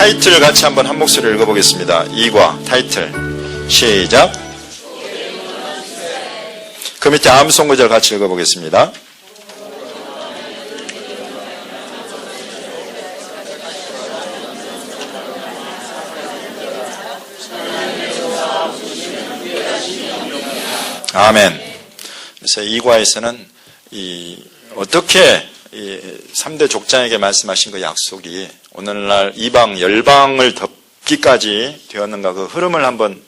타이틀 같이 한번 한 목소리로 읽어보겠습니다. 이과 타이틀 시작. 그 밑에 암송구절 같이 읽어보겠습니다. 아멘. 그래서 이과에서는 어떻게 3대 족장에게 말씀하신 그 약속이 오늘날 이방 열방을 덮기까지 되었는가, 그 흐름을 한번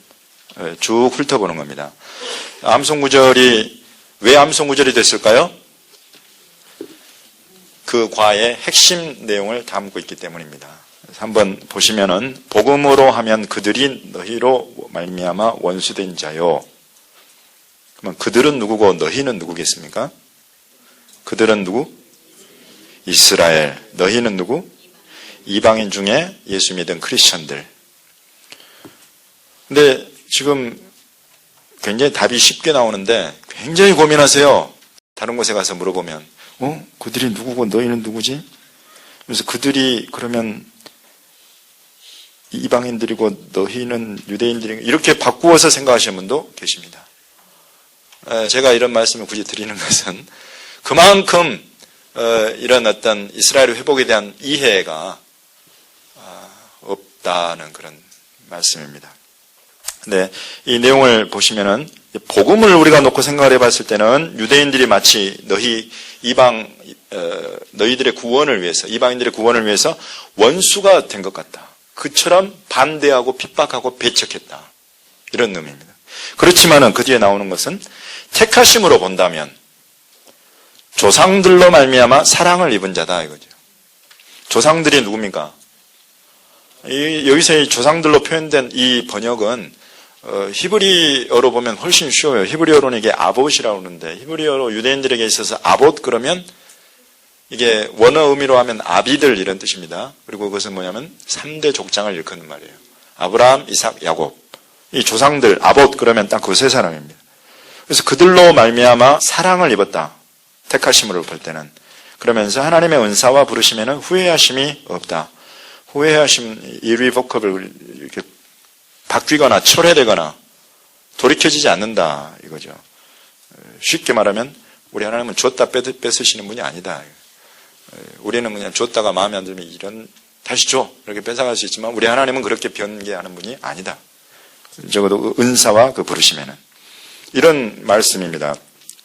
쭉 훑어보는 겁니다. 암송구절이 왜 암송구절이 됐을까요? 그 과의 핵심 내용을 담고 있기 때문입니다. 한번 보시면은 복음으로 하면 그들이 너희로 말미암아 원수된 자요. 그러면 그들은 누구고 너희는 누구겠습니까? 그들은 누구? 이스라엘. 너희는 누구? 이방인 중에 예수 믿은 크리스천들. 근데 지금 굉장히 답이 쉽게 나오는데 굉장히 고민하세요. 다른 곳에 가서 물어보면 그들이 누구고 너희는 누구지? 그래서 그들이 그러면 이방인들이고 너희는 유대인들이고 이렇게 바꾸어서 생각하시는 분도 계십니다. 제가 이런 말씀을 굳이 드리는 것은 그만큼 이런 어떤 이스라엘 회복에 대한 이해가 없다는 그런 말씀입니다. 근데 이 내용을 보시면은 복음을 우리가 놓고 생각을 해봤을 때는 유대인들이 마치 너희들의 구원을 위해서, 이방인들의 구원을 위해서 원수가 된 것 같다. 그처럼 반대하고 핍박하고 배척했다. 이런 의미입니다. 그렇지만은 그 뒤에 나오는 것은 택하심으로 본다면 조상들로 말미암아 사랑을 입은 자다 이거죠. 조상들이 누굽니까? 여기서 이 조상들로 표현된 이 번역은 히브리어로 보면 훨씬 쉬워요. 히브리어로는 이게 아봇이라고 그러는데 히브리어로 유대인들에게 있어서 아봇 그러면 이게 원어 의미로 하면 아비들 이런 뜻입니다. 그리고 그것은 뭐냐면 3대 족장을 일컫는 말이에요. 아브라함, 이삭, 야곱. 이 조상들 아봇 그러면 딱 그 세 사람입니다. 그래서 그들로 말미암아 사랑을 입었다. 택하심으로 볼 때는. 그러면서 하나님의 은사와 부르심에는 후회하심이 없다. 후회하심, irrevocable 이렇게 바뀌거나 철회되거나 돌이켜지지 않는다 이거죠. 쉽게 말하면 우리 하나님은 줬다 뺏으시는 분이 아니다. 우리는 그냥 줬다가 마음에 안 들면 다시 줘 이렇게 뺏어갈 수 있지만 우리 하나님은 그렇게 변개하는 분이 아니다. 적어도 은사와 그 부르심에는. 이런 말씀입니다.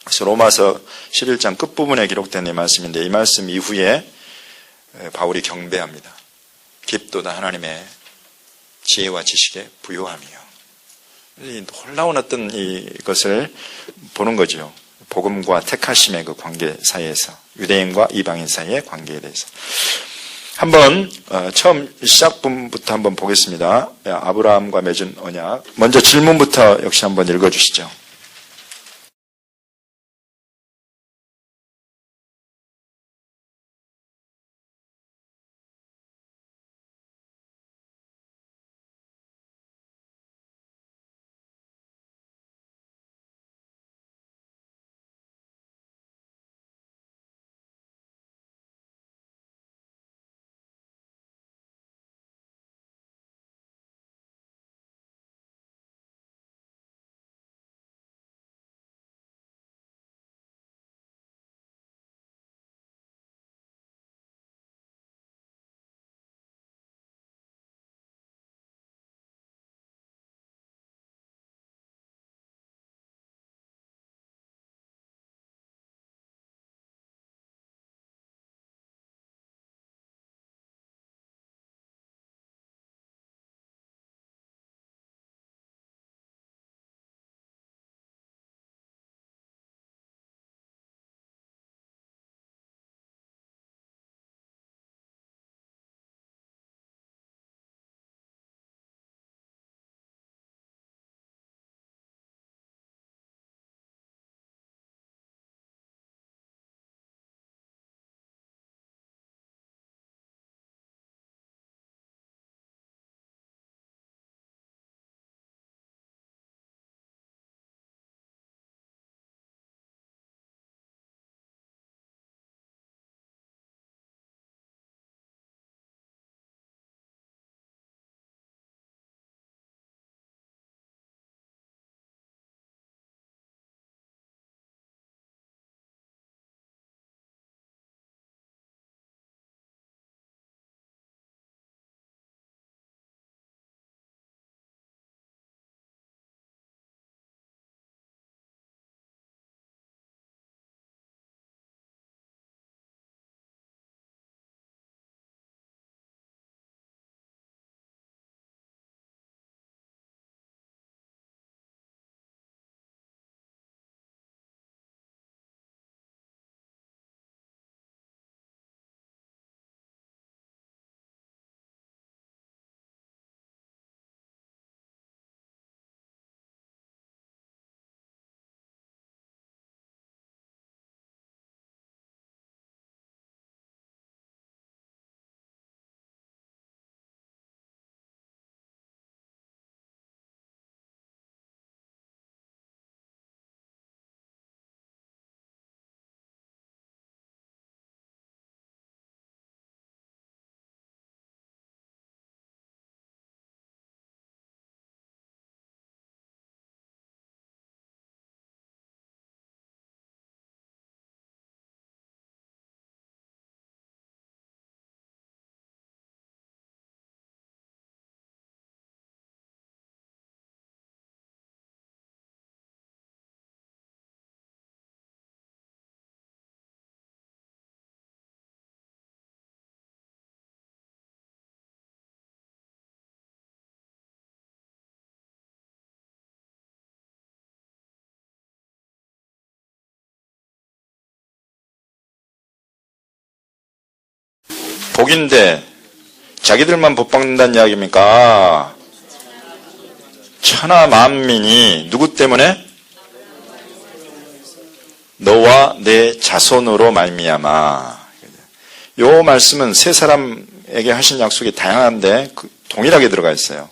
그래서 로마서 11장 끝부분에 기록된 이 말씀인데 이 말씀 이후에 바울이 경배합니다. 깊도다 하나님의 지혜와 지식에 부요함이요. 이 놀라운 어떤 이것을 보는 거죠. 복음과 택하심의 그 관계 사이에서 유대인과 이방인 사이의 관계에 대해서 한번 처음 시작부터 한번 보겠습니다. 아브라함과 맺은 언약. 먼저 질문부터 역시 한번 읽어주시죠. 복인데 자기들만 복받는다는 이야기입니까? 천하 만민이 누구 때문에? 너와 내 자손으로 말미암아. 요 말씀은 세 사람에게 하신 약속이 다양한데 동일하게 들어가 있어요.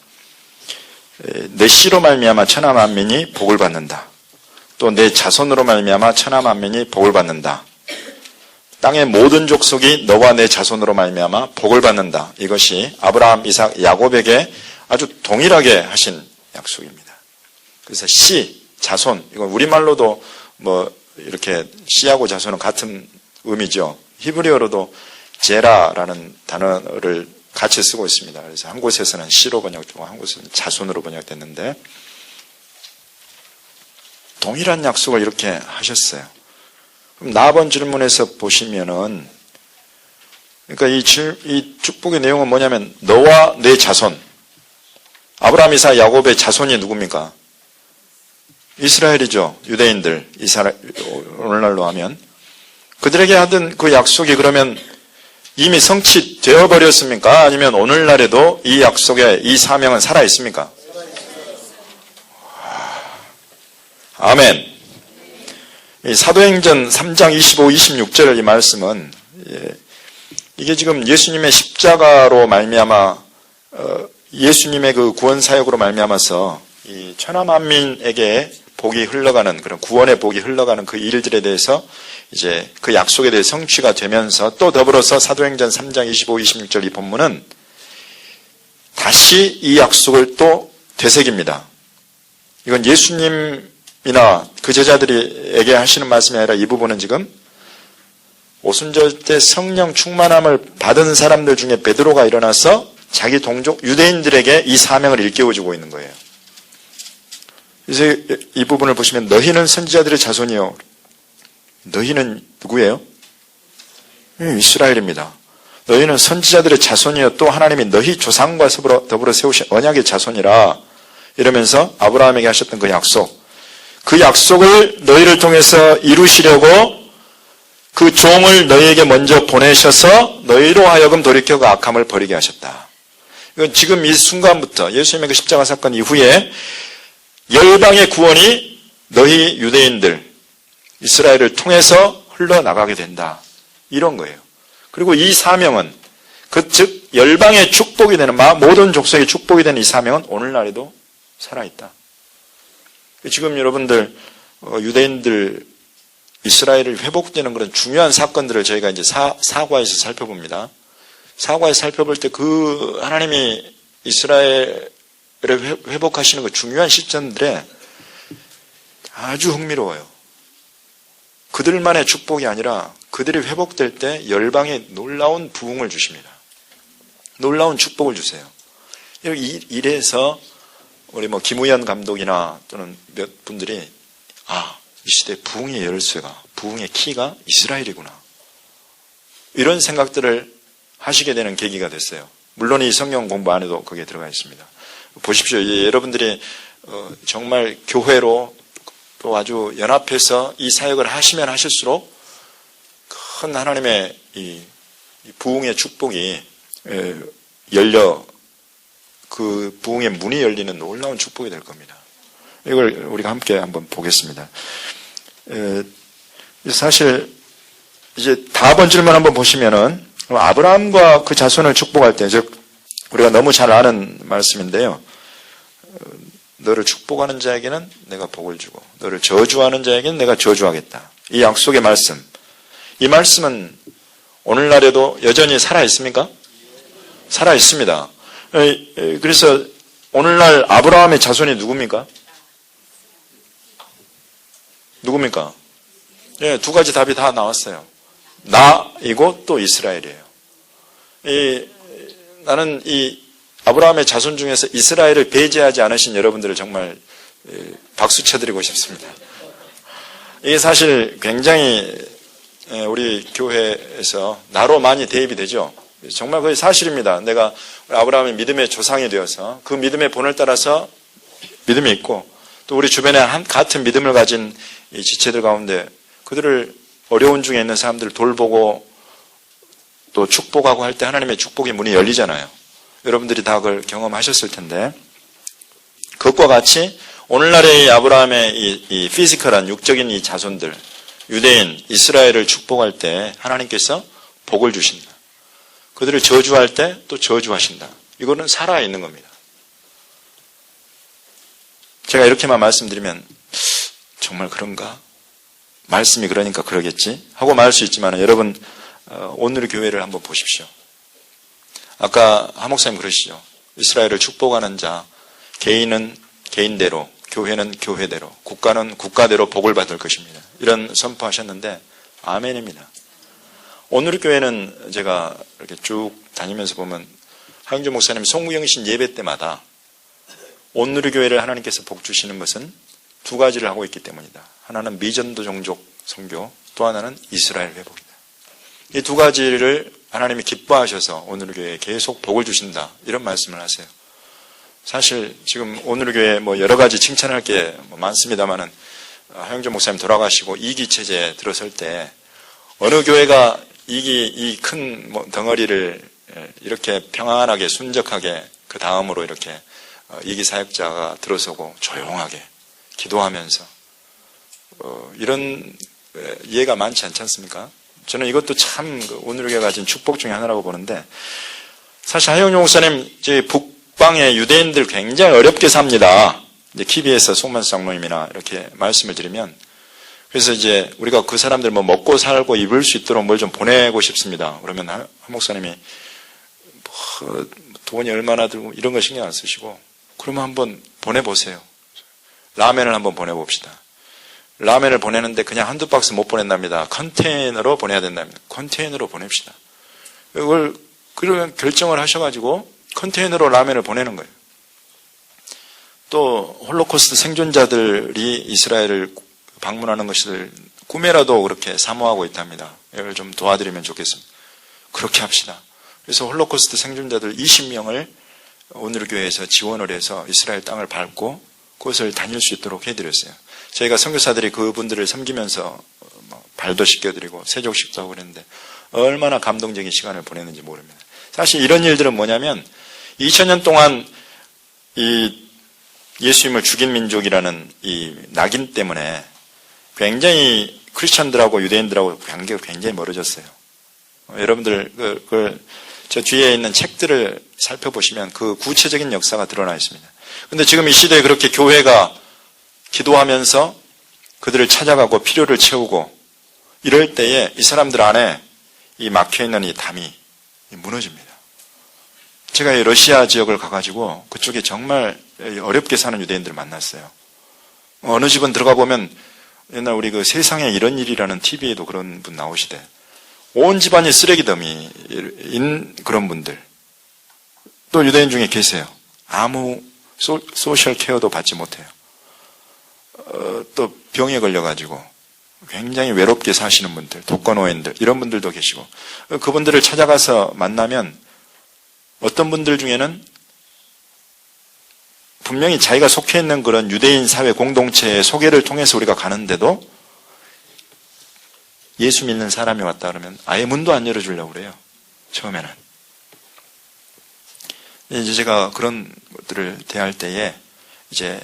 내 씨로 말미암아 천하 만민이 복을 받는다. 또 내 자손으로 말미암아 천하 만민이 복을 받는다. 땅의 모든 족속이 너와 내 자손으로 말미암아 복을 받는다. 이것이 아브라함, 이삭, 야곱에게 아주 동일하게 하신 약속입니다. 그래서 씨, 자손, 이건 우리말로도 뭐 이렇게 씨하고 자손은 같은 의미죠. 히브리어로도 제라라는 단어를 같이 쓰고 있습니다. 그래서 한 곳에서는 씨로 번역되고 한 곳에서는 자손으로 번역됐는데 동일한 약속을 이렇게 하셨어요. 그럼 나번 질문에서 보시면은 그러니까 이 축복의 내용은 뭐냐면 너와 내 자손, 아브라함, 이삭, 야곱의 자손이 누굽니까? 이스라엘이죠. 유대인들. 오늘날로 하면 그들에게 하던 그 약속이 그러면 이미 성취되어 버렸습니까? 아니면 오늘날에도 이 약속의 이 사명은 살아 있습니까? 아멘. 이 사도행전 3장 25, 26절 이 말씀은 이게 지금 예수님의 십자가로 말미암아 예수님의 그 구원 사역으로 말미암아서 이 천하 만민에게 복이 흘러가는 그런 구원의 복이 흘러가는 그 일들에 대해서 이제 그 약속에 대해 성취가 되면서 또 더불어서 사도행전 3장 25, 26절 이 본문은 다시 이 약속을 또 되새깁니다. 이건 예수님이나 그 제자들에게 하시는 말씀이 아니라 이 부분은 지금 오순절 때 성령 충만함을 받은 사람들 중에 베드로가 일어나서 자기 동족 유대인들에게 이 사명을 일깨워주고 있는 거예요. 이제 이 부분을 보시면 너희는 선지자들의 자손이요. 너희는 누구예요? 이스라엘입니다. 너희는 선지자들의 자손이요. 또 하나님이 너희 조상과 더불어 세우신 언약의 자손이라. 이러면서 아브라함에게 하셨던 그 약속. 그 약속을 너희를 통해서 이루시려고 그 종을 너희에게 먼저 보내셔서 너희로 하여금 돌이켜 그 악함을 버리게 하셨다. 이건 지금 이 순간부터 예수님의 그 십자가 사건 이후에 열방의 구원이 너희 유대인들, 이스라엘을 통해서 흘러나가게 된다. 이런 거예요. 그리고 이 사명은 즉 열방의 축복이 되는 모든 족속의 축복이 되는 이 사명은 오늘날에도 살아있다. 지금 여러분들 유대인들 이스라엘을 회복되는 그런 중요한 사건들을 저희가 이제 사과에서 살펴봅니다. 사과에서 살펴볼 때 그 하나님이 이스라엘을 회복하시는 그 중요한 시점들에 아주 흥미로워요. 그들만의 축복이 아니라 그들이 회복될 때 열방에 놀라운 부흥을 주십니다. 놀라운 축복을 주세요. 이래서 우리 김우현 감독이나 또는 몇 분들이 이 시대 부흥의 열쇠가, 부흥의 키가 이스라엘이구나. 이런 생각들을 하시게 되는 계기가 됐어요. 물론 이 성경 공부 안에도 그게 들어가 있습니다. 보십시오. 여러분들이 정말 교회로 또 아주 연합해서 이 사역을 하시면 하실수록 큰 하나님의 이 부흥의 축복이 열려 그 부흥의 문이 열리는 놀라운 축복이 될 겁니다. 이걸 우리가 함께 한번 보겠습니다. 사실 이제 다번 질문 한번 보시면은 아브라함과 그 자손을 축복할 때, 즉 우리가 너무 잘 아는 말씀인데요. 너를 축복하는 자에게는 내가 복을 주고 너를 저주하는 자에게는 내가 저주하겠다. 이 약속의 말씀. 이 말씀은 오늘날에도 여전히 살아 있습니까? 살아 있습니다. 그래서 오늘날 아브라함의 자손이 누굽니까? 누굽니까? 예, 두 가지 답이 다 나왔어요. 나이고 또 이스라엘이에요. 나는 이 아브라함의 자손 중에서 이스라엘을 배제하지 않으신 여러분들을 정말 박수 쳐드리고 싶습니다. 이게 사실 굉장히 우리 교회에서 나로 많이 대입이 되죠. 정말 그게 사실입니다. 내가 아브라함의 믿음의 조상이 되어서 그 믿음의 본을 따라서 믿음이 있고 또 우리 주변에 같은 믿음을 가진 이 지체들 가운데 그들을 어려운 중에 있는 사람들을 돌보고 또 축복하고 할 때 하나님의 축복의 문이 열리잖아요. 여러분들이 다 그걸 경험하셨을 텐데, 그것과 같이 오늘날의 아브라함의 이 피지컬한 육적인 이 자손들, 유대인, 이스라엘을 축복할 때 하나님께서 복을 주신다. 그들을 저주할 때 또 저주하신다. 이거는 살아있는 겁니다. 제가 이렇게만 말씀드리면 정말 그런가? 말씀이 그러니까 그러겠지? 하고 말할 수 있지만 여러분 오늘의 교회를 한번 보십시오. 아까 하 목사님 그러시죠. 이스라엘을 축복하는 자, 개인은 개인대로, 교회는 교회대로, 국가는 국가대로 복을 받을 것입니다. 이런 선포하셨는데 아멘입니다. 오늘의 교회는 제가 이렇게 쭉 다니면서 보면 하영주 목사님 송구영신 예배 때마다 오늘의 교회를 하나님께서 복 주시는 것은 두 가지를 하고 있기 때문이다. 하나는 미전도 종족 선교, 또 하나는 이스라엘 회복이다. 이 두 가지를 하나님이 기뻐하셔서 오늘의 교회에 계속 복을 주신다. 이런 말씀을 하세요. 사실 지금 오늘의 교회 뭐 여러 가지 칭찬할 게 많습니다만은 하영주 목사님 돌아가시고 이기 체제에 들어설 때 어느 교회가 이 큰 덩어리를 이렇게 평안하게 순적하게 그 다음으로 이렇게 이기 사역자가 들어서고 조용하게 기도하면서 이런 예가 많지 않지 않습니까? 저는 이것도 참 오늘 교회가 가진 축복 중에 하나라고 보는데, 사실 하영주 목사님 이제 북방의 유대인들 굉장히 어렵게 삽니다. 이제 KBS 송만수 장로님이나 이렇게 말씀을 드리면, 그래서 이제 우리가 그 사람들 뭐 먹고 살고 입을 수 있도록 뭘 좀 보내고 싶습니다. 그러면 하 목사님이 뭐 돈이 얼마나 들고 이런 거 신경 안 쓰시고, 그러면 한번 보내보세요. 라멘을 한번 보내봅시다. 라멘을 보내는데 그냥 한두 박스 못 보낸답니다. 컨테이너로 보내야 된답니다. 컨테이너로 보냅시다. 그걸 그런 결정을 하셔가지고 컨테이너로 라멘을 보내는 거예요. 또 홀로코스트 생존자들이 이스라엘을 방문하는 것을 꿈에라도 그렇게 사모하고 있답니다. 이걸 좀 도와드리면 좋겠습니다. 그렇게 합시다. 그래서 홀로코스트 생존자들 20명을 오늘 교회에서 지원을 해서 이스라엘 땅을 밟고 그것을 다닐 수 있도록 해드렸어요. 저희가 선교사들이 그분들을 섬기면서 발도 씻겨드리고 세족식도 하고 그랬는데 얼마나 감동적인 시간을 보냈는지 모릅니다. 사실 이런 일들은 뭐냐면 2000년 동안 이 예수님을 죽인 민족이라는 이 낙인 때문에 굉장히 크리스천들하고 유대인들하고 관계가 굉장히 멀어졌어요. 여러분들 저 뒤에 있는 책들을 살펴보시면 그 구체적인 역사가 드러나 있습니다. 근데 지금 이 시대에 그렇게 교회가 기도하면서 그들을 찾아가고 필요를 채우고 이럴 때에 이 사람들 안에 이 막혀있는 이 담이 무너집니다. 제가 이 러시아 지역을 가가지고 그쪽에 정말 어렵게 사는 유대인들을 만났어요. 어느 집은 들어가 보면 옛날 우리 그 세상에 이런 일이라는 TV에도 그런 분 나오시대. 온 집안이 쓰레기 더미인 그런 분들. 또 유대인 중에 계세요. 아무 소셜 케어도 받지 못해요. 또 병에 걸려가지고 굉장히 외롭게 사시는 분들, 독거노인들 이런 분들도 계시고 그분들을 찾아가서 만나면 어떤 분들 중에는 분명히 자기가 속해 있는 그런 유대인 사회 공동체의 소개를 통해서 우리가 가는데도 예수 믿는 사람이 왔다 그러면 아예 문도 안 열어주려고 그래요. 처음에는. 이제 제가 그런 것들을 대할 때에 이제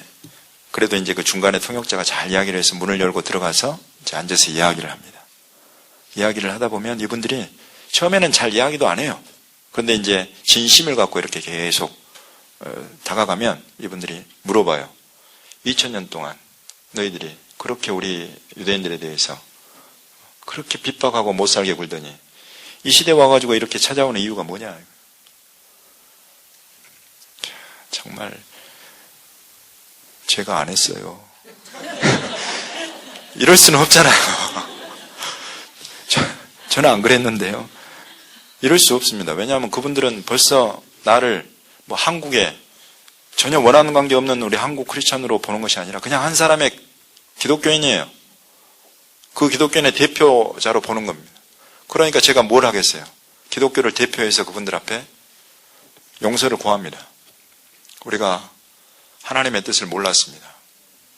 그래도 이제 그 중간에 통역자가 잘 이야기를 해서 문을 열고 들어가서 이제 앉아서 이야기를 합니다. 이야기를 하다 보면 이분들이 처음에는 잘 이야기도 안 해요. 그런데 이제 진심을 갖고 이렇게 계속 다가가면 이분들이 물어봐요. 2000년 동안 너희들이 그렇게 우리 유대인들에 대해서 그렇게 핍박하고 못 살게 굴더니 이 시대에 와가지고 이렇게 찾아오는 이유가 뭐냐. 정말 제가 안 했어요. 이럴 수는 없잖아요. 저는 안 그랬는데요. 이럴 수 없습니다. 왜냐하면 그분들은 벌써 나를 뭐 한국에 전혀 원하는 관계 없는 우리 한국 크리스찬으로 보는 것이 아니라 그냥 한 사람의 기독교인이에요. 그 기독교인의 대표자로 보는 겁니다. 그러니까 제가 뭘 하겠어요? 기독교를 대표해서 그분들 앞에 용서를 구합니다. 우리가 하나님의 뜻을 몰랐습니다.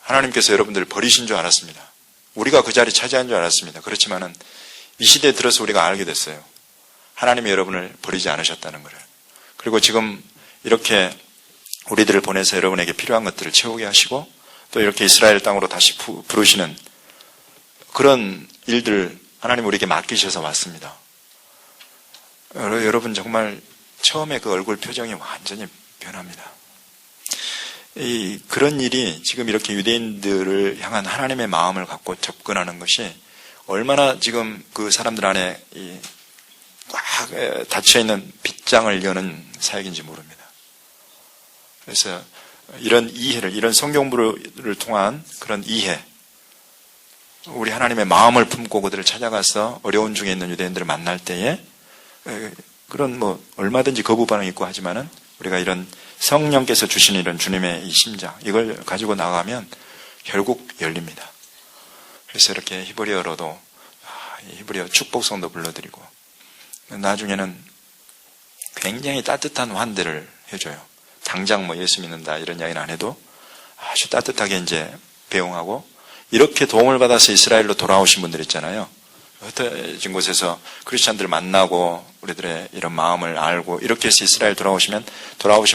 하나님께서 여러분들을 버리신 줄 알았습니다. 우리가 그 자리 차지한 줄 알았습니다. 그렇지만은 이 시대에 들어서 우리가 알게 됐어요. 하나님이 여러분을 버리지 않으셨다는 거예요. 그리고 지금 이렇게 우리들을 보내서 여러분에게 필요한 것들을 채우게 하시고 또 이렇게 이스라엘 땅으로 다시 부르시는 그런 일들 하나님 우리에게 맡기셔서 왔습니다. 여러분 정말 처음에 그 얼굴 표정이 완전히 변합니다. 그런 일이 지금 이렇게 유대인들을 향한 하나님의 마음을 갖고 접근하는 것이 얼마나 지금 그 사람들 안에 꽉 닫혀있는 빗장을 여는 사역인지 모릅니다. 그래서 이런 이해를, 이런 성경부를 통한 그런 이해, 우리 하나님의 마음을 품고 그들을 찾아가서 어려운 중에 있는 유대인들을 만날 때에 그런 얼마든지 거부 반응이 있고 하지만은 우리가 이런 성령께서 주신 이런 주님의 이 심장, 이걸 가지고 나가면 결국 열립니다. 그래서 이렇게 히브리어로도 히브리어 축복성도 불러드리고 나중에는 굉장히 따뜻한 환대를 해줘요. 당장 예수 믿는다 이런 이야기는 안 해도 아주 따뜻하게 이제 배웅하고 이렇게 도움을 받아서 이스라엘로 돌아오신 분들 있잖아요. 흩어진 곳에서 크리스찬들을 만나고 우리들의 이런 마음을 알고 이렇게 해서 이스라엘 돌아오신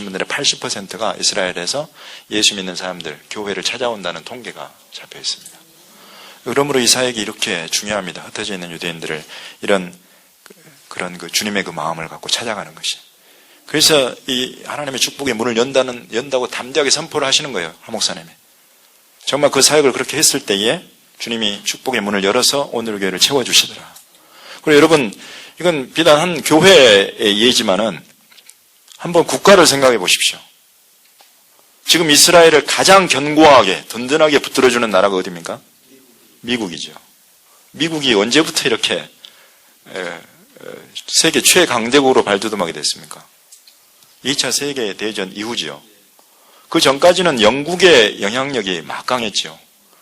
분들의 80%가 이스라엘에서 예수 믿는 사람들, 교회를 찾아온다는 통계가 잡혀 있습니다. 그러므로 이 사역이 이렇게 중요합니다. 흩어져 있는 유대인들을 그런 주님의 그 마음을 갖고 찾아가는 것이. 그래서 이 하나님의 축복의 문을 연다고 담대하게 선포를 하시는 거예요. 한 목사님이. 정말 그 사역을 그렇게 했을 때에 주님이 축복의 문을 열어서 오늘 교회를 채워주시더라. 그리고 여러분, 이건 비단 한 교회의 예지만은 한번 국가를 생각해 보십시오. 지금 이스라엘을 가장 견고하게, 든든하게 붙들어주는 나라가 어디입니까? 미국이죠. 미국이 언제부터 이렇게 세계 최강대국으로 발돋움하게 됐습니까? 2차 세계대전 이후지요. 그 전까지는 영국의 영향력이 막강했죠.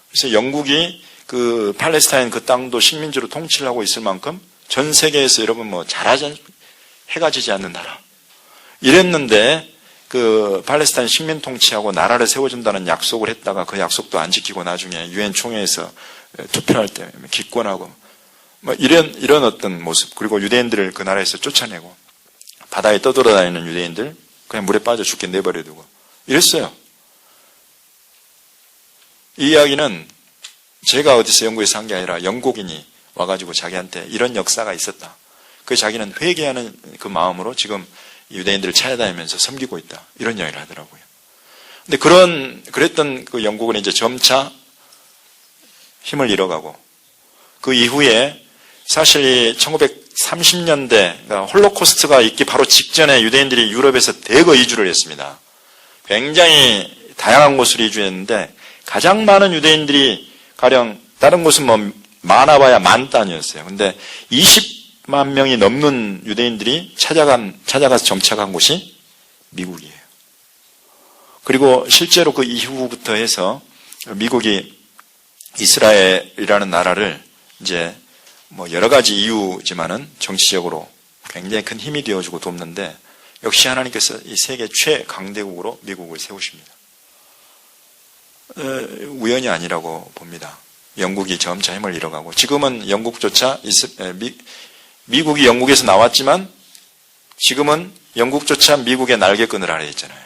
그래서 영국이 그 팔레스타인 그 땅도 식민지로 통치를 하고 있을 만큼 전 세계에서 여러분 해가 지지 않는 나라. 이랬는데 그 팔레스타인 식민 통치하고 나라를 세워준다는 약속을 했다가 그 약속도 안 지키고 나중에 유엔 총회에서 투표할 때 기권하고 이런 어떤 모습. 그리고 유대인들을 그 나라에서 쫓아내고 바다에 떠돌아다니는 유대인들 그냥 물에 빠져 죽게 내버려두고 이랬어요. 이 이야기는 제가 어디서 영국에서 한 게 아니라 영국인이 와가지고 자기한테 이런 역사가 있었다. 그 자기는 회개하는 그 마음으로 지금 유대인들을 찾아다니면서 섬기고 있다. 이런 이야기를 하더라고요. 근데 그랬던 그 영국은 이제 점차 힘을 잃어가고 그 이후에 사실 이 1930년대, 그러니까 홀로코스트가 있기 바로 직전에 유대인들이 유럽에서 대거 이주를 했습니다. 굉장히 다양한 곳으로 이주했는데 가장 많은 유대인들이 가령 다른 곳은 많아봐야 만 단위였어요. 근데 20만 명이 넘는 유대인들이 찾아가서 정착한 곳이 미국이에요. 그리고 실제로 그 이후부터 해서 미국이 이스라엘이라는 나라를 이제 여러 가지 이유지만은 정치적으로 굉장히 큰 힘이 되어주고 돕는데 역시 하나님께서 이 세계 최강대국으로 미국을 세우십니다. 우연이 아니라고 봅니다. 영국이 점차 힘을 잃어가고 지금은 영국조차 미국이 영국에서 나왔지만 지금은 영국조차 미국의 날개끈을 아래 있잖아요.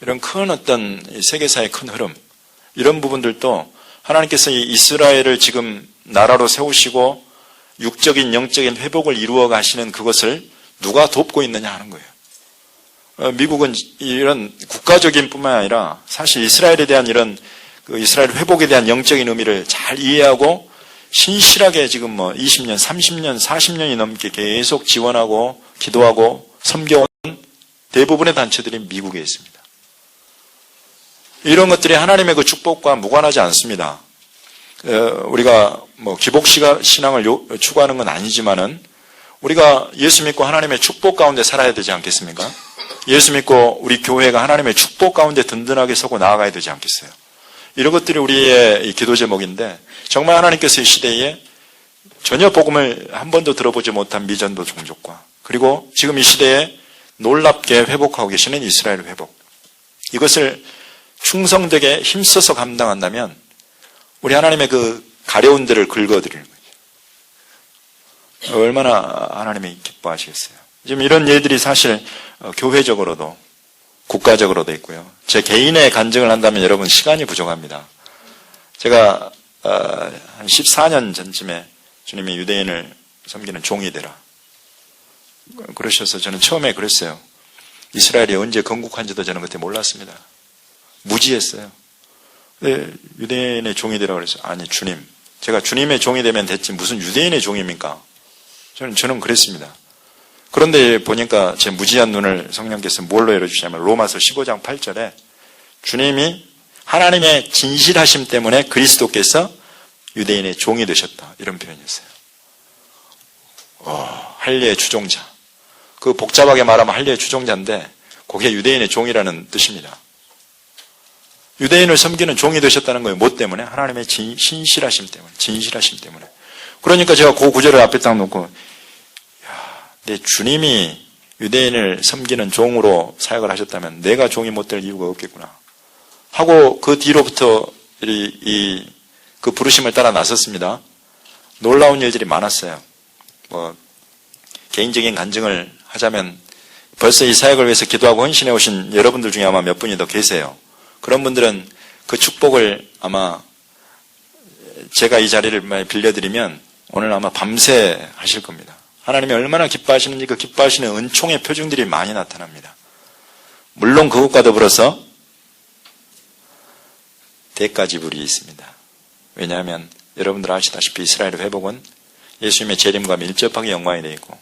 이런 큰 어떤 세계사의 큰 흐름 이런 부분들도 하나님께서 이 이스라엘을 지금 나라로 세우시고 육적인 영적인 회복을 이루어 가시는 그것을 누가 돕고 있느냐 하는 거예요. 미국은 이런 국가적인 뿐만 아니라 사실 이스라엘에 대한 이런 그 이스라엘 회복에 대한 영적인 의미를 잘 이해하고 신실하게 지금 20년, 30년, 40년이 넘게 계속 지원하고 기도하고 섬겨온 대부분의 단체들이 미국에 있습니다. 이런 것들이 하나님의 그 축복과 무관하지 않습니다. 우리가 기복 신앙을 추구하는 건 아니지만은 우리가 예수 믿고 하나님의 축복 가운데 살아야 되지 않겠습니까? 예수 믿고 우리 교회가 하나님의 축복 가운데 든든하게 서고 나아가야 되지 않겠어요? 이런 것들이 우리의 기도 제목인데 정말 하나님께서 이 시대에 전혀 복음을 한 번도 들어보지 못한 미전도 종족과 그리고 지금 이 시대에 놀랍게 회복하고 계시는 이스라엘 회복 이것을 충성되게 힘써서 감당한다면 우리 하나님의 그 가려운 데를 긁어드리는 거죠. 얼마나 하나님이 기뻐하시겠어요. 지금 이런 일들이 사실 교회적으로도 국가적으로도 있고요. 제 개인의 간증을 한다면 여러분 시간이 부족합니다. 제가 한 14년 전쯤에 주님이 유대인을 섬기는 종이 되라 그러셔서 저는 처음에 그랬어요. 이스라엘이 언제 건국한지도 저는 그때 몰랐습니다. 무지했어요. 근데 유대인의 종이 되라 그랬어요. 아니 주님, 제가 주님의 종이 되면 됐지 무슨 유대인의 종입니까? 저는 그랬습니다. 그런데 보니까 제 무지한 눈을 성령께서 뭘로 열어주시냐면 로마서 15장 8절에 주님이 하나님의 진실하심 때문에 그리스도께서 유대인의 종이 되셨다 이런 표현이었어요. 할례의 주종자. 그 복잡하게 말하면 할례의 주종자인데 그게 유대인의 종이라는 뜻입니다. 유대인을 섬기는 종이 되셨다는 거예요. 뭐 때문에? 하나님의 신실하심 때문에, 진실하심 때문에. 그러니까 제가 그 구절을 앞에 딱 놓고 내 주님이 유대인을 섬기는 종으로 사역을 하셨다면 내가 종이 못 될 이유가 없겠구나 하고 그 뒤로부터 그 부르심을 따라 나섰습니다. 놀라운 일들이 많았어요. 개인적인 간증을 하자면 벌써 이 사역을 위해서 기도하고 헌신해 오신 여러분들 중에 아마 몇 분이 더 계세요. 그런 분들은 그 축복을 아마 제가 이 자리를 빌려드리면 오늘 아마 밤새 하실 겁니다. 하나님이 얼마나 기뻐하시는지 그 기뻐하시는 은총의 표징들이 많이 나타납니다. 물론 그것과 더불어서 대가지불이 있습니다. 왜냐하면 여러분들 아시다시피 이스라엘의 회복은 예수님의 재림과 밀접하게 연관이 되어 있고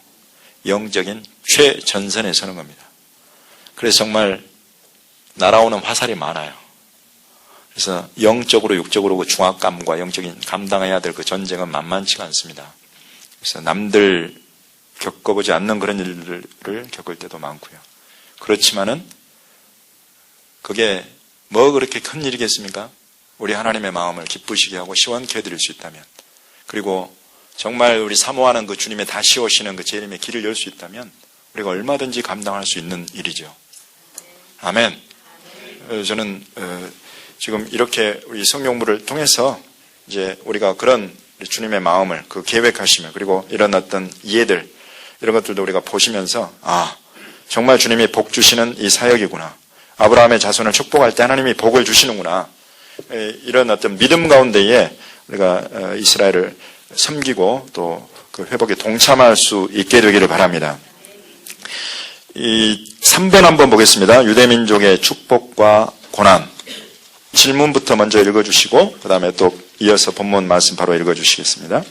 영적인 최전선에 서는 겁니다. 그래서 정말 날아오는 화살이 많아요. 그래서 영적으로 육적으로 그 중압감과 영적인 감당해야 될 그 전쟁은 만만치가 않습니다. 그래서 남들 겪어보지 않는 그런 일들을 겪을 때도 많고요. 그렇지만은 그게 뭐 그렇게 큰 일이겠습니까? 우리 하나님의 마음을 기쁘시게 하고 시원케 해드릴 수 있다면, 그리고 정말 우리 사모하는 그 주님의 다시 오시는 그 재림의 길을 열 수 있다면 우리가 얼마든지 감당할 수 있는 일이죠. 아멘. 저는 지금 이렇게 우리 성경부를 통해서 이제 우리가 그런 주님의 마음을 그 계획하시며 그리고 이런 어떤 이해들 이런 것들도 우리가 보시면서 정말 주님이 복 주시는 이 사역이구나. 아브라함의 자손을 축복할 때 하나님이 복을 주시는구나. 이런 어떤 믿음 가운데에 우리가 이스라엘을 섬기고 또 그 회복에 동참할 수 있게 되기를 바랍니다. 이 3번 한번 보겠습니다. 유대민족의 축복과 고난. 질문부터 먼저 읽어주시고 그 다음에 또 이어서 본문 말씀 바로 읽어주시겠습니다.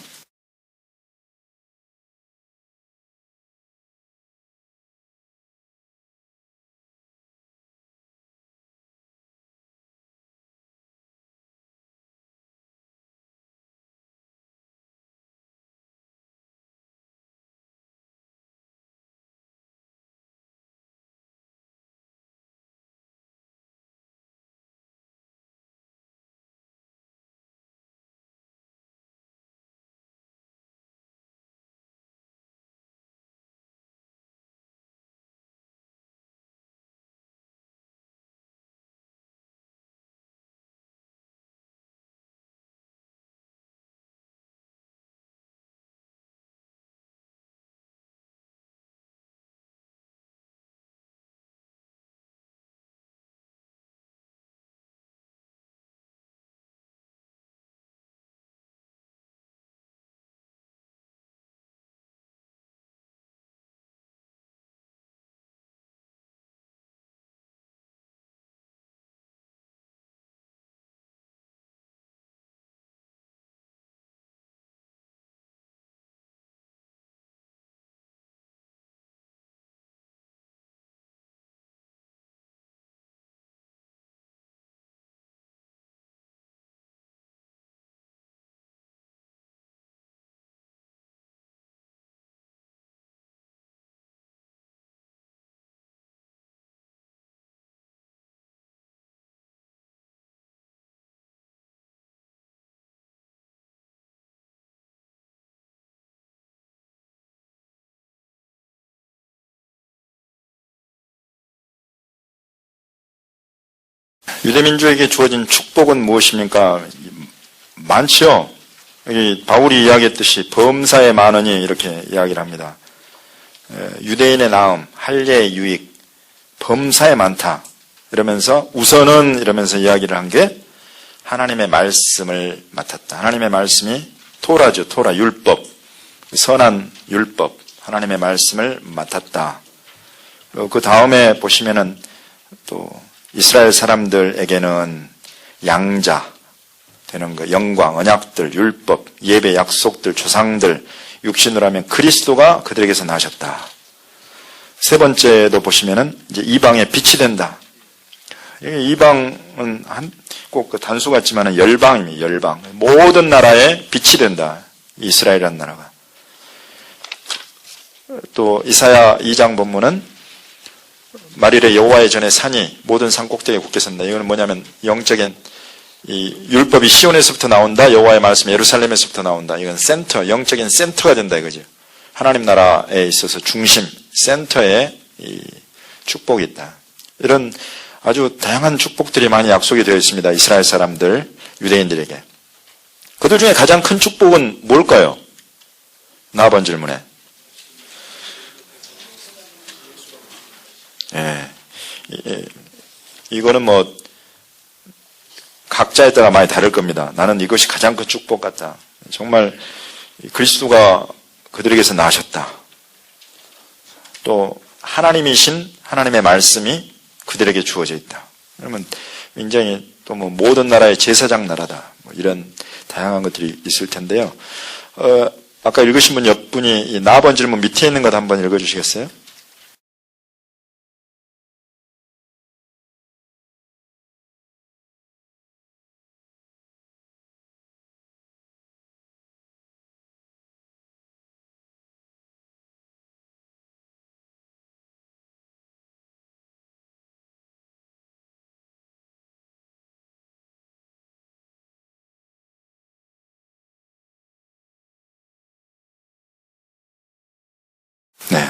유대민족에게 주어진 축복은 무엇입니까? 많죠. 여기 바울이 이야기했듯이 범사에 많으니 이렇게 이야기를 합니다. 유대인의 나음, 할례의 유익, 범사에 많다. 이러면서 우선은 이러면서 이야기를 한 게 하나님의 말씀을 맡았다. 하나님의 말씀이 토라죠. 토라, 율법. 선한 율법. 하나님의 말씀을 맡았다. 그 다음에 보시면은 또 이스라엘 사람들에게는 양자 되는 거, 영광, 언약들, 율법, 예배, 약속들, 조상들, 육신으로 하면 그리스도가 그들에게서 나셨다. 세 번째도 보시면은 이제 이방의 빛이 된다. 이방은 꼭 그 단수 같지만은 열방입니다. 열방. 모든 나라에 빛이 된다. 이스라엘이라는 나라가. 또 이사야 2장 본문은 말일에 여호와의 전에 산이 모든 산 꼭대기에 굳게 선다. 이거는 뭐냐면 영적인 이 율법이 시온에서부터 나온다. 여호와의 말씀이 예루살렘에서부터 나온다. 이건 센터, 영적인 센터가 된다 이거죠. 하나님 나라에 있어서 중심, 센터에 이 축복이 있다. 이런 아주 다양한 축복들이 많이 약속이 되어 있습니다. 이스라엘 사람들, 유대인들에게. 그들 중에 가장 큰 축복은 뭘까요? 나번 질문에. 이거는 뭐 각자에 따라 많이 다를 겁니다. 나는 이것이 가장 큰 축복 같다. 정말 그리스도가 그들에게서 나셨다. 또 하나님이신 하나님의 말씀이 그들에게 주어져 있다. 그러면 굉장히 또 뭐 모든 나라의 제사장 나라다. 뭐 이런 다양한 것들이 있을 텐데요. 아까 읽으신 분 몇 분이 이 나번 질문 밑에 있는 것 한번 읽어주시겠어요? 네.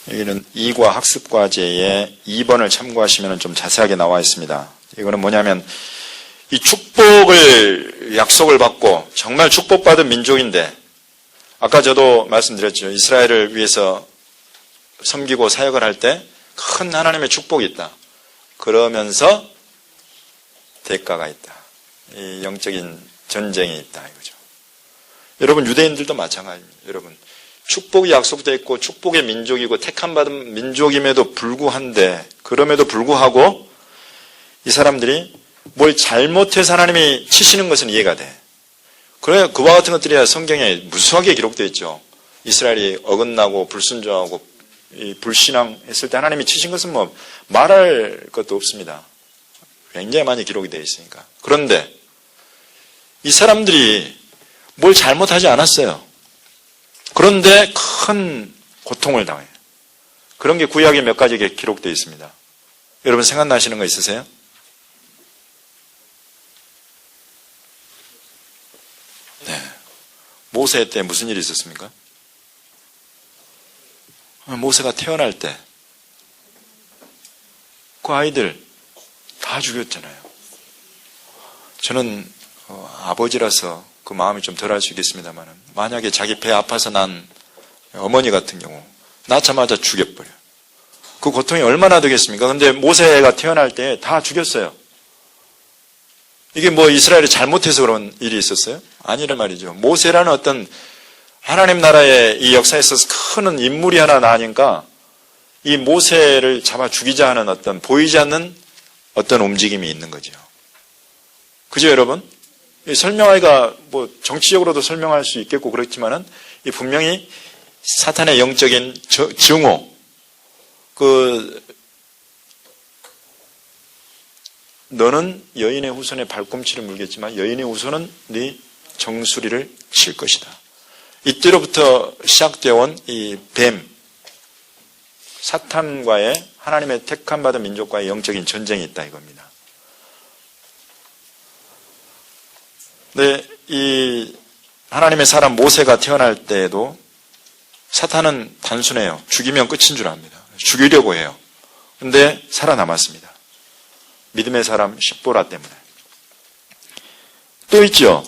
여기는 이과 학습과제의 2번을 참고하시면 좀 자세하게 나와 있습니다. 이거는 뭐냐면 이 축복을 약속을 받고 정말 축복받은 민족인데 아까 저도 말씀드렸죠. 이스라엘을 위해서 섬기고 사역을 할 때 큰 하나님의 축복이 있다. 그러면서 대가가 있다. 이 영적인 전쟁이 있다 이거죠. 여러분 유대인들도 마찬가지입니다. 여러분 축복이 약속되어 있고 축복의 민족이고 택함받은 민족임에도 불구한데 그럼에도 불구하고 이 사람들이 뭘 잘못해서 하나님이 치시는 것은 이해가 돼. 그래 그와 같은 것들이 성경에 무수하게 기록되어 있죠. 이스라엘이 어긋나고 불순종하고 이 불신앙했을 때 하나님이 치신 것은 뭐 말할 것도 없습니다. 굉장히 많이 기록이 되어 있으니까. 그런데 이 사람들이 뭘 잘못하지 않았어요. 그런데 큰 고통을 당해요. 그런 게 구약에 몇 가지 기록되어 있습니다. 여러분 생각나시는 거 있으세요? 네. 모세 때 무슨 일이 있었습니까? 모세가 태어날 때 그 아이들 다 죽였잖아요. 저는 아버지라서 그 마음이 좀 덜할 수 있겠습니다만 만약에 자기 배 아파서 난 어머니 같은 경우 낳자마자 죽여버려. 그 고통이 얼마나 되겠습니까? 근데 모세가 태어날 때 다 죽였어요. 이게 뭐 이스라엘이 잘못해서 그런 일이 있었어요? 아니란 말이죠. 모세라는 어떤 하나님 나라의 이 역사에 있어서 큰 인물이 하나 나니까 이 모세를 잡아 죽이자 하는 어떤 보이지 않는 어떤 움직임이 있는 거죠. 그죠 여러분? 설명하기가 뭐 정치적으로도 설명할 수 있겠고 그렇지만은 이 분명히 사탄의 영적인 증오, 너는 여인의 후손에 발꿈치를 물겠지만 여인의 후손은 네 정수리를 칠 것이다. 이때로부터 시작되어 온 이 뱀, 사탄과의 하나님의 택함받은 민족과의 영적인 전쟁이 있다 이겁니다. 네, 이 하나님의 사람 모세가 태어날 때에도 사탄은 단순해요. 죽이면 끝인 줄 압니다. 죽이려고 해요. 근데 살아남았습니다. 믿음의 사람 십보라 때문에. 또 있죠.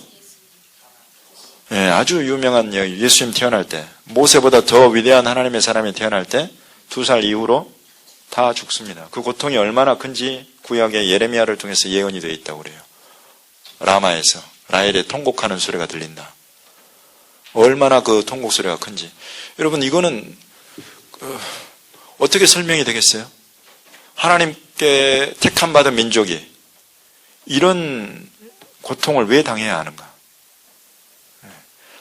예, 아주 유명한 예수님 태어날 때, 모세보다 더 위대한 하나님의 사람이 태어날 때 2살 이후로 다 죽습니다. 그 고통이 얼마나 큰지 구약의 예레미야를 통해서 예언이 되어 있다고 그래요. 라마에서 라헬의 통곡하는 소리가 들린다. 얼마나 그 통곡 소리가 큰지. 여러분, 이거는 어떻게 설명이 되겠어요? 하나님께 택함 받은 민족이 이런 고통을 왜 당해야 하는가?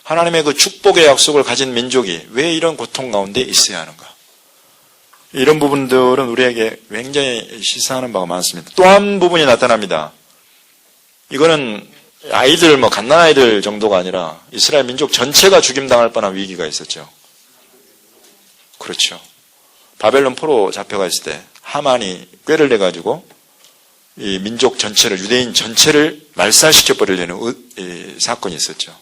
하나님의 그 축복의 약속을 가진 민족이 왜 이런 고통 가운데 있어야 하는가? 이런 부분들은 우리에게 굉장히 시사하는 바가 많습니다. 또 한 부분이 나타납니다. 이거는 아이들, 갓난아이들 정도가 아니라 이스라엘 민족 전체가 죽임당할 뻔한 위기가 있었죠. 그렇죠. 바벨론 포로 잡혀가 있을 때 하만이 꾀를 내가지고 이 민족 전체를, 유대인 전체를 말살시켜 버리려는 사건이 있었죠.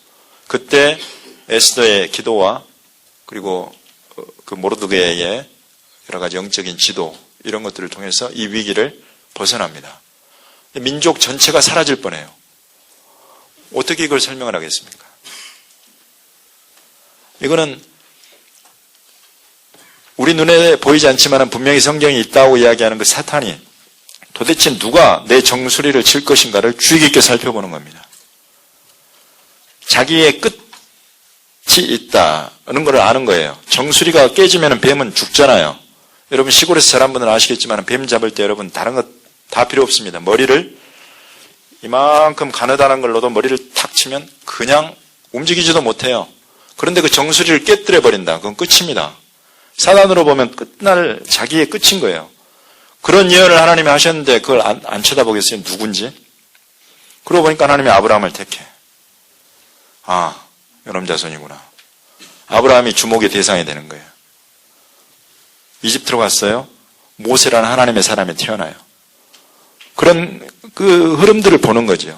그때 에스더의 기도와 그리고 그 모르드게의 여러 가지 영적인 지도, 이런 것들을 통해서 이 위기를 벗어납니다. 민족 전체가 사라질 뻔해요. 어떻게 이걸 설명을 하겠습니까? 이거는 우리 눈에 보이지 않지만 분명히 성경이 있다고 이야기하는 그 사탄이 도대체 누가 내 정수리를 칠 것인가를 주의 깊게 살펴보는 겁니다. 자기의 끝이 있다는 걸 아는 거예요. 정수리가 깨지면 뱀은 죽잖아요. 여러분, 시골에서 자란 분들은 아시겠지만 뱀 잡을 때 여러분 다른 것 다 필요 없습니다. 머리를 이만큼 가느다란 걸 넣어도 머리를 탁 치면 그냥 움직이지도 못해요. 그런데 그 정수리를 깨뜨려 버린다. 그건 끝입니다. 사단으로 보면 끝날 자기의 끝인 거예요. 그런 예언을 하나님이 하셨는데 그걸 안 쳐다보겠어요? 누군지? 그러고 보니까 하나님이 아브라함을 택해. 아, 요놈 자손이구나. 아브라함이 주목의 대상이 되는 거예요. 이집트로 갔어요. 모세라는 하나님의 사람이 태어나요. 그런 그 흐름들을 보는 거죠.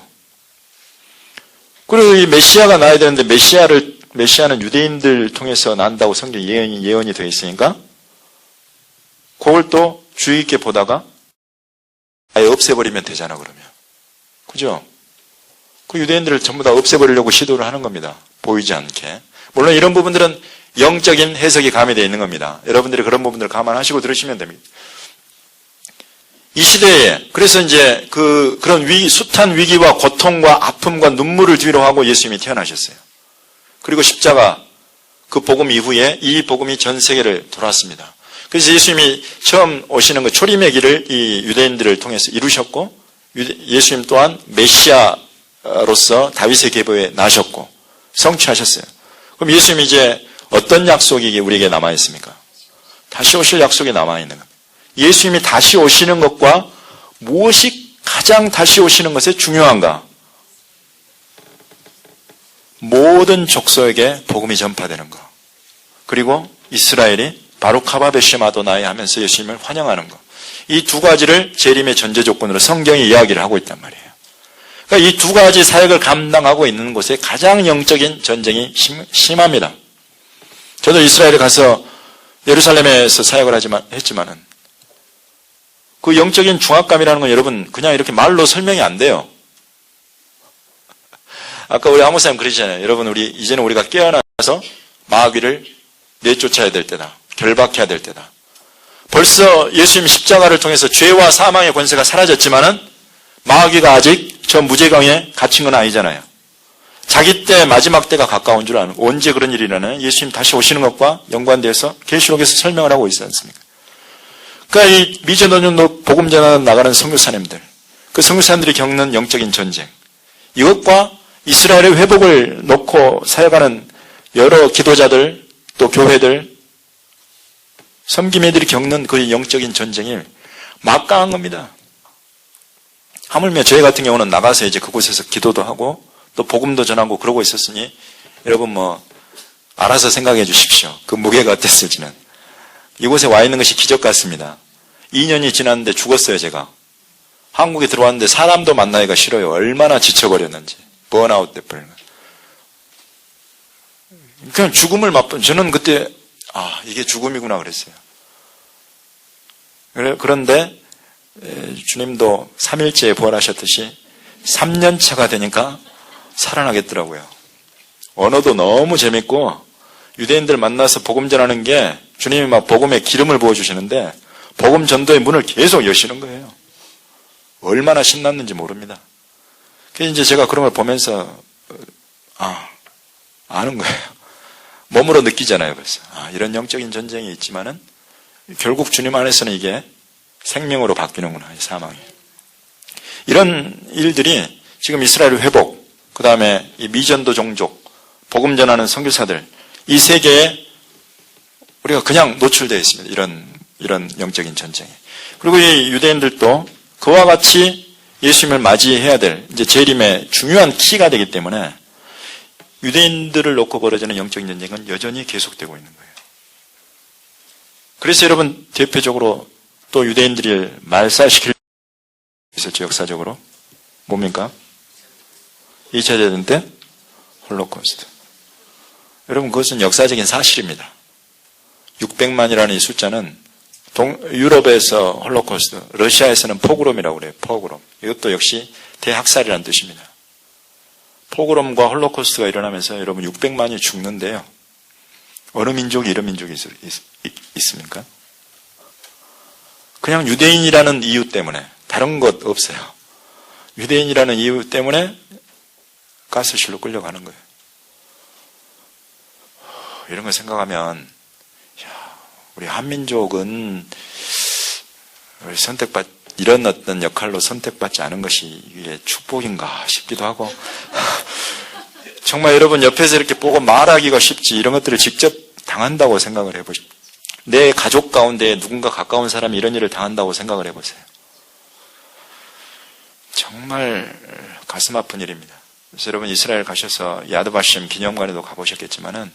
그리고 이 메시아가 나야 되는데 메시아는 유대인들 통해서 난다고 성경 예언이 되어 있으니까 그걸 또 주의 깊게 보다가 아예 없애버리면 되잖아, 그러면. 그죠? 그 유대인들을 전부 다 없애버리려고 시도를 하는 겁니다. 보이지 않게. 물론 이런 부분들은 영적인 해석이 가미되어 있는 겁니다. 여러분들이 그런 부분들을 감안하시고 들으시면 됩니다. 이 시대에, 그래서 이제 그런 숱한 위기와 고통과 아픔과 눈물을 뒤로 하고 예수님이 태어나셨어요. 그리고 십자가, 그 복음 이후에 이 복음이 전 세계를 돌았습니다. 그래서 예수님이 처음 오시는 그 초림의 길을 이 유대인들을 통해서 이루셨고, 예수님 또한 메시아로서 다윗의 계보에 나셨고, 성취하셨어요. 그럼 예수님이 이제 어떤 약속이 우리에게 남아있습니까? 다시 오실 약속이 남아있는 겁니다. 예수님이 다시 오시는 것과 무엇이 가장 다시 오시는 것에 중요한가? 모든 족속에게 복음이 전파되는 것. 그리고 이스라엘이 바룩하바 베셈 아도나이 하면서 예수님을 환영하는 것. 이 두 가지를 재림의 전제 조건으로 성경이 이야기를 하고 있단 말이에요. 그러니까 이 두 가지 사역을 감당하고 있는 곳에 가장 영적인 전쟁이 심합니다. 저도 이스라엘에 가서 예루살렘에서 사역을 했지만은 그 영적인 중압감이라는 건 여러분 그냥 이렇게 말로 설명이 안 돼요. 아까 우리 아모스님 그러시잖아요. 여러분 이제는 우리가 깨어나서 마귀를 내쫓아야 될 때다. 결박해야 될 때다. 벌써 예수님 십자가를 통해서 죄와 사망의 권세가 사라졌지만은 마귀가 아직 저 무제강에 갇힌 건 아니잖아요. 자기 때 마지막 때가 가까운 줄 아는, 언제 그런 일이 일어나요? 예수님 다시 오시는 것과 연관돼서 계시록에서 설명을 하고 있지 않습니까? 그러니까 이 미전도전 복음 전하러 나가는 선교사님들, 그 선교사님들이 겪는 영적인 전쟁, 이것과 이스라엘의 회복을 놓고 사역하는 여러 기도자들, 또 교회들, 섬김애들이 겪는 그 영적인 전쟁이 막강한 겁니다. 하물며 저희 같은 경우는 나가서 이제 그곳에서 기도도 하고 또 복음도 전하고 그러고 있었으니 여러분 알아서 생각해 주십시오. 그 무게가 어땠을지는. 이곳에 와 있는 것이 기적 같습니다. 2년이 지났는데 죽었어요, 제가. 한국에 들어왔는데 사람도 만나기가 싫어요. 얼마나 지쳐버렸는지. 번아웃 돼버리는. 그냥 죽음을 저는 그때 이게 죽음이구나 그랬어요. 그런데 주님도 3일째에 부활하셨듯이 3년 차가 되니까 살아나겠더라고요. 언어도 너무 재밌고 유대인들 만나서 복음 전하는 게 주님이 막 복음에 기름을 부어주시는데 복음 전도의 문을 계속 여시는 거예요. 얼마나 신났는지 모릅니다. 그래서 이제 제가 그런 걸 보면서 아는 거예요. 몸으로 느끼잖아요. 벌써 이런 영적인 전쟁이 있지만은 결국 주님 안에서는 이게 생명으로 바뀌는구나, 이 사망이. 이런 일들이 지금 이스라엘 회복, 그 다음에 이 미전도 종족, 복음 전하는 선교사들, 이 세계에 우리가 그냥 노출되어 있습니다. 이런 영적인 전쟁에. 그리고 이 유대인들도 그와 같이 예수님을 맞이해야 될 이제 재림의 중요한 키가 되기 때문에 유대인들을 놓고 벌어지는 영적인 전쟁은 여전히 계속되고 있는 거예요. 그래서 여러분 대표적으로 또 유대인들을 말살시킬 있었죠. 역사적으로 뭡니까? 2차 대전 때 홀로코스트. 여러분 그것은 역사적인 사실입니다. 600만이라는 이 숫자는 유럽에서 홀로코스트, 러시아에서는 포그롬이라고 그래요. 포그롬. 이것도 역시 대학살이라는 뜻입니다. 포그롬과 홀로코스트가 일어나면서 여러분 600만이 죽는데요. 어느 민족이 이런 민족이 있습니까? 그냥 유대인이라는 이유 때문에, 다른 것 없어요. 유대인이라는 이유 때문에 가스실로 끌려가는 거예요. 이런 걸 생각하면 우리 한민족은 이런 어떤 역할로 선택받지 않은 것이 이게 축복인가 싶기도 하고 정말 여러분 옆에서 이렇게 보고 말하기가 쉽지 이런 것들을 직접 당한다고 생각을 해보십시오. 내 가족 가운데 누군가 가까운 사람이 이런 일을 당한다고 생각을 해보세요. 정말 가슴 아픈 일입니다. 그래서 여러분 이스라엘 가셔서 야드바심 기념관에도 가보셨겠지만은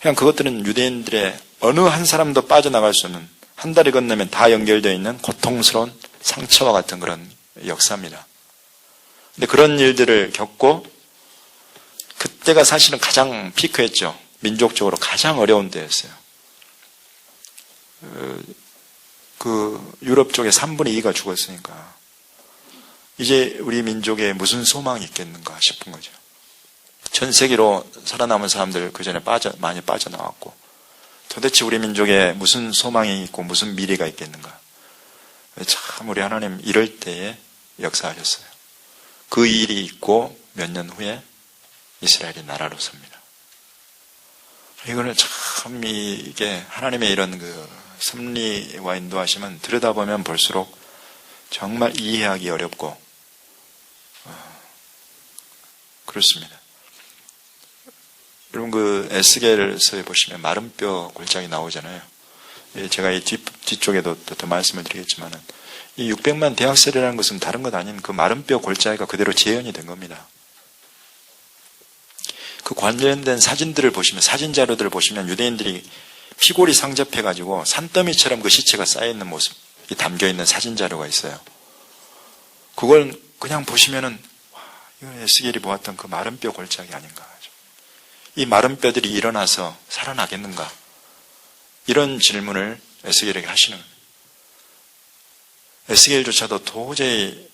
그냥 그것들은 유대인들의 어느 한 사람도 빠져나갈 수 없는, 한 달이 건너면 다 연결되어 있는 고통스러운 상처와 같은 그런 역사입니다. 근데 그런 일들을 겪고 그때가 사실은 가장 피크였죠. 민족적으로 가장 어려운 때였어요. 유럽 쪽에 3분의 2가 죽었으니까 이제 우리 민족에 무슨 소망이 있겠는가 싶은 거죠. 전 세계로 살아남은 사람들 그 전에 많이 빠져나왔고 도대체 우리 민족에 무슨 소망이 있고 무슨 미래가 있겠는가. 참 우리 하나님 이럴 때에 역사하셨어요. 그 일이 있고 몇 년 후에 이스라엘이 나라로 섭니다. 이거는 참 이게 하나님의 이런 섭리와 인도하심은 들여다보면 볼수록 정말 이해하기 어렵고 그렇습니다. 여러분 에스겔서에 보시면 마른 뼈 골짜기 나오잖아요. 제가 이 뒤쪽에도 더 말씀을 드리겠지만은 이 600만 대학살이라는 것은 다른 것 아닌 그 마른 뼈 골짜기가 그대로 재현이 된 겁니다. 그 관련된 사진들을 보시면, 사진 자료들을 보시면 유대인들이 피골이 상접해가지고 산더미처럼 그 시체가 쌓여있는 모습이 담겨있는 사진 자료가 있어요. 그걸 그냥 보시면은 이건 에스겔이 보았던 그 마른 뼈 골짜기 아닌가. 이 마른 뼈들이 일어나서 살아나겠는가? 이런 질문을 에스겔에게 하시는 거예요. 에스겔조차도 도저히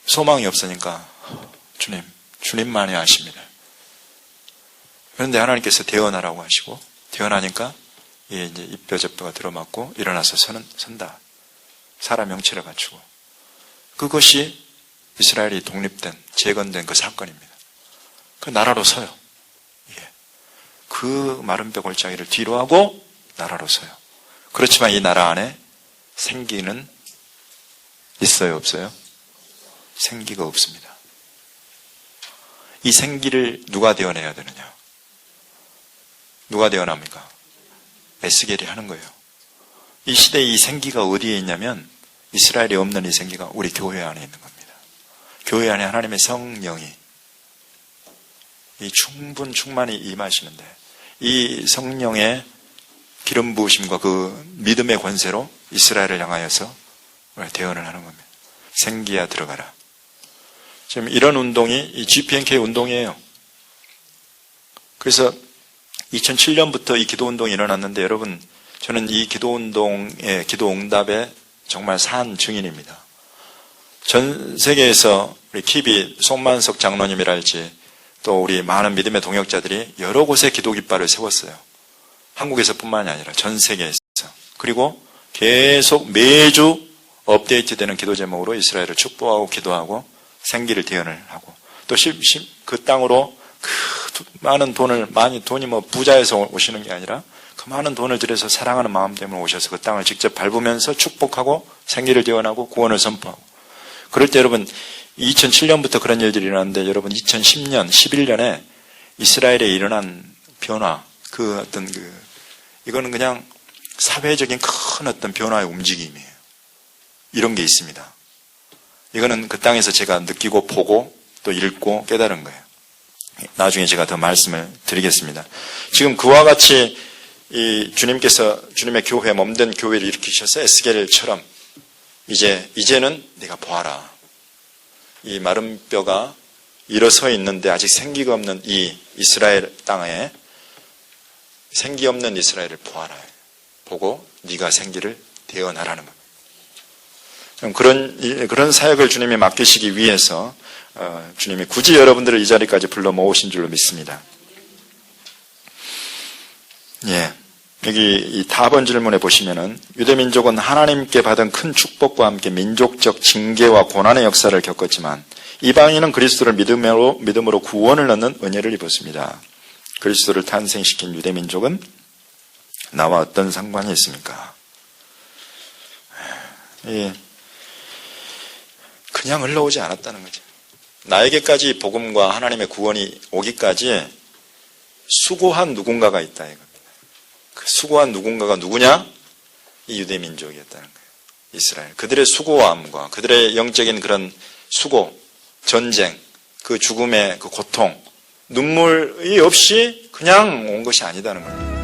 소망이 없으니까 주님만이 아십니다. 그런데 하나님께서 대언하라고 하시고 대언하니까 이제 이 뼈 저 뼈가 들어맞고 일어나서 선다. 사람 형체를 갖추고 그것이 이스라엘이 독립된 재건된 그 사건입니다. 그 나라로 서요. 그 마른 뼈 골짜기를 뒤로 하고 나라로 서요. 그렇지만 이 나라 안에 생기는 있어요, 없어요? 생기가 없습니다. 이 생기를 누가 대언해야 되느냐? 누가 대언합니까? 에스겔이 하는 거예요. 이 시대에 이 생기가 어디에 있냐면 이스라엘에 없는 이 생기가 우리 교회 안에 있는 겁니다. 교회 안에 하나님의 성령이 이 충만히 임하시는데 이 성령의 기름 부으심과 그 믿음의 권세로 이스라엘을 향하여서 대언을 하는 겁니다. 생기야 들어가라. 지금 이런 운동이 이 GPNK 운동이에요. 그래서 2007년부터 이 기도운동이 일어났는데 여러분 저는 이 기도운동의 기도응답에 정말 산 증인입니다. 전 세계에서 우리 키비 송만석 장로님이랄지 또 우리 많은 믿음의 동역자들이 여러 곳에 기도 깃발을 세웠어요. 한국에서뿐만이 아니라 전 세계에서. 그리고 계속 매주 업데이트되는 기도 제목으로 이스라엘을 축복하고 기도하고 생기를 대언을 하고, 또 그 땅으로 그 많은 돈이 뭐 부자에서 오시는 게 아니라 그 많은 돈을 들여서 사랑하는 마음 때문에 오셔서 그 땅을 직접 밟으면서 축복하고 생기를 대언하고 구원을 선포하고. 그럴 때 여러분 2007년부터 그런 일들이 일어났는데, 여러분 2010년, 11년에 이스라엘에 일어난 변화, 이거는 그냥 사회적인 큰 어떤 변화의 움직임이에요. 이런 게 있습니다. 이거는 그 땅에서 제가 느끼고 보고 또 읽고 깨달은 거예요. 나중에 제가 더 말씀을 드리겠습니다. 지금 그와 같이 이 주님께서 주님의 교회, 몸된 교회를 일으키셔서 에스겔처럼 이제는 네가 보아라. 이 마른 뼈가 일어서 있는데 아직 생기가 없는 이 이스라엘 땅에 생기 없는 이스라엘을 보아라. 보고 네가 생기를 대언하라는 겁니다. 그런 사역을 주님이 맡기시기 위해서 주님이 굳이 여러분들을 이 자리까지 불러 모으신 줄로 믿습니다. 예. 여기 이 다번 질문에 보시면은, 유대민족은 하나님께 받은 큰 축복과 함께 민족적 징계와 고난의 역사를 겪었지만 이방인은 그리스도를 믿음으로 구원을 얻는 은혜를 입었습니다. 그리스도를 탄생시킨 유대민족은 나와 어떤 상관이 있습니까? 예. 그냥 흘러오지 않았다는 거죠. 나에게까지 복음과 하나님의 구원이 오기까지 수고한 누군가가 있다 이겁니다. 그 수고한 누군가가 누구냐? 이 유대민족이었다는 거예요. 이스라엘. 그들의 수고함과 그들의 영적인 그런 수고, 전쟁, 그 죽음의 그 고통, 눈물이 없이 그냥 온 것이 아니다는 거예요.